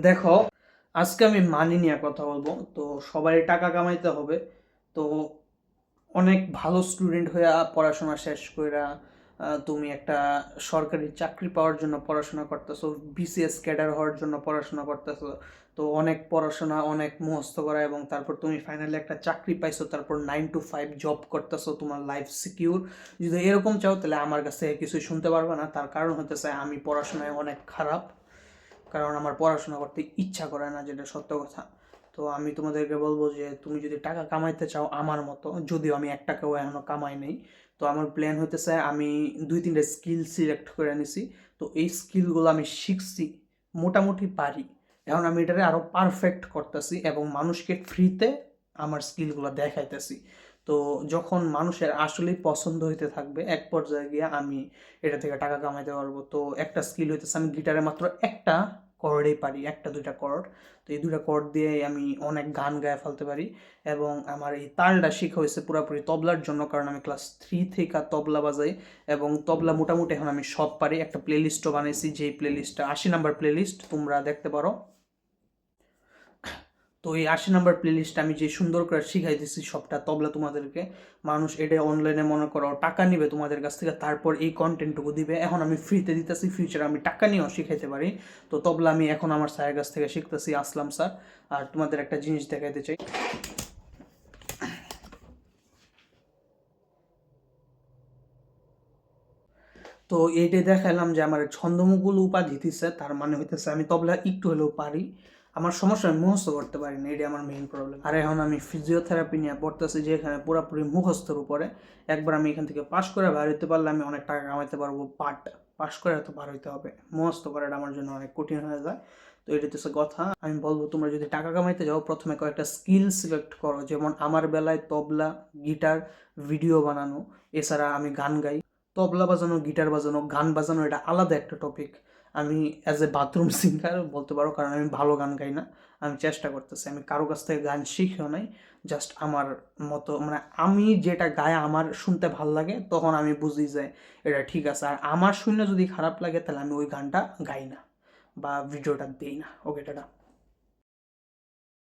দেখো, আজকে আমি মানি নিয়ে কথা বলবো। তো সবারই টাকা কামাইতে হবে। তো অনেক ভালো স্টুডেন্ট হইয়া পড়াশোনা শেষ কইরা তুমি একটা সরকারি চাকরি পাওয়ার জন্য পড়াশোনা করতেছো, বিসিএস ক্যাডার হওয়ার জন্য পড়াশোনা করতেছো। তো অনেক পড়াশোনা, অনেক মুখস্থ করা, এবং তারপর তুমি ফাইনালি একটা চাকরি পাইছো, তারপর 9 to 5 জব করতেছো, তোমার লাইফ সিকিউর। যদি এরকম চাও তাহলে আমার কাছে কিছুই শুনতে পারবে না। তার কারণ হতেছে আমি পড়াশোনায় অনেক খারাপ, কারণ আমার পড়াশোনা করতে ইচ্ছা করে না, যেটা সত্য কথা। তো আমি তোমাদেরকে বলবো যে তুমি যদি টাকা কামাইতে চাও আমার মতো, যদিও আমি এক টাকাও এখনো কামাই নেই, তো আমার প্ল্যান হইতেছে আমি 2-3টা স্কিল সিলেক্ট করে নিছি। তো এই স্কিলগুলো আমি শিখছি, মোটামুটি পারি। এখন আমি এটারে আরও পারফেক্ট করতেছি এবং মানুষকে ফ্রিতে আমার স্কিলগুলো দেখাইতেছি। তো যখন মানুষের আসলেই পছন্দ হইতে থাকবে, এক পর্যায়ে গিয়ে আমি এটা থেকে টাকা কামাইতে পারবো। তো একটা স্কিল হইতেছে আমি গিটারে মাত্র একটা কর্ডেই পারি, 1-2টা কর্ড। তো এই 2টা কর্ড দিয়ে আমি অনেক গান গায়ে ফেলতে পারি। এবং আমার এই তালটা শেখা হয়েছে পুরোপুরি তবলার জন্য, কারণ আমি ক্লাস 3 থেকে তবলা বাজাই। এবং তবলা মোটামুটি এখন আমি সব পারি। একটা প্লেলিস্টও বানাইছি, যেই প্লেলিস্টটা 80 নাম্বার প্লেলিস্ট, তোমরা দেখতে পারো। তো এই 80 নাম্বার প্লেলিস্ট আমি যে সুন্দর করে শিখাই দিচ্ছি সবটা তবলা তোমাদেরকে। মানুষ এটা অনলাইনে মনে করো টাকা নিবে তোমাদের কাছ থেকে, তারপর এই কন্টেন্টটুকু দিবে। এখন আমি ফ্রিতে দিতেছি, ফিউচারে আমি টাকা নিয়েও শিখাইতে পারি। তো তবলা আমি এখন আমার স্যারের কাছ থেকে শিখতেছি, আসলাম স্যার। আর তোমাদের একটা জিনিস দেখাইতে চাই। তো এইটাই দেখাইলাম যে আমার ছন্দমুকুল উপাধি দিছে, তার মানে হইতেছে আমি তবলা একটু হলেও পারি। আমার সমস্যা, আমি মুখস্থ করতে পারি না, এটাই আমার মেইন প্রবলেম। আর এখন আমি ফিজিওথেরাপি নিয়ে পড়তেছি, যে এখানে পুরোপুরি মুখস্থর উপরে। একবার আমি এখান থেকে পাশ করে বার হইতে পারলে আমি অনেক টাকা কামাইতে পারবো, বাট পাশ করে তো বার হইতে হবে, মুখস্থ করাটা আমার জন্য অনেক কঠিন হয়ে যায়। তো এটা হচ্ছে কথা। আমি বলবো তোমরা যদি টাকা কামাইতে যাও, প্রথমে কয়েকটা স্কিল সিলেক্ট করো। যেমন আমার বেলায় তবলা, গিটার, ভিডিও বানানো, এছাড়া আমি গান গাই। তবলা বাজানো, গিটার বাজানো, গান বাজানো এটা আলাদা একটা টপিক। আমি অ্যাজ এ বাথরুম সিঙ্গার বলতে পারো, কারণ আমি ভালো গান গাই না। আমি চেষ্টা করতেছি, আমি কারো কাছ থেকে গান শিখিও নাই। জাস্ট আমার মতো, মানে আমি যেটা গায়ে আমার শুনতে ভাল লাগে, তখন আমি বুঝি যে এটা ঠিক আছে। আর আমার শুনে যদি খারাপ লাগে, তাহলে আমি ওই গানটা গাই না বা ভিডিওটা দিই না। ওকে, টাটা।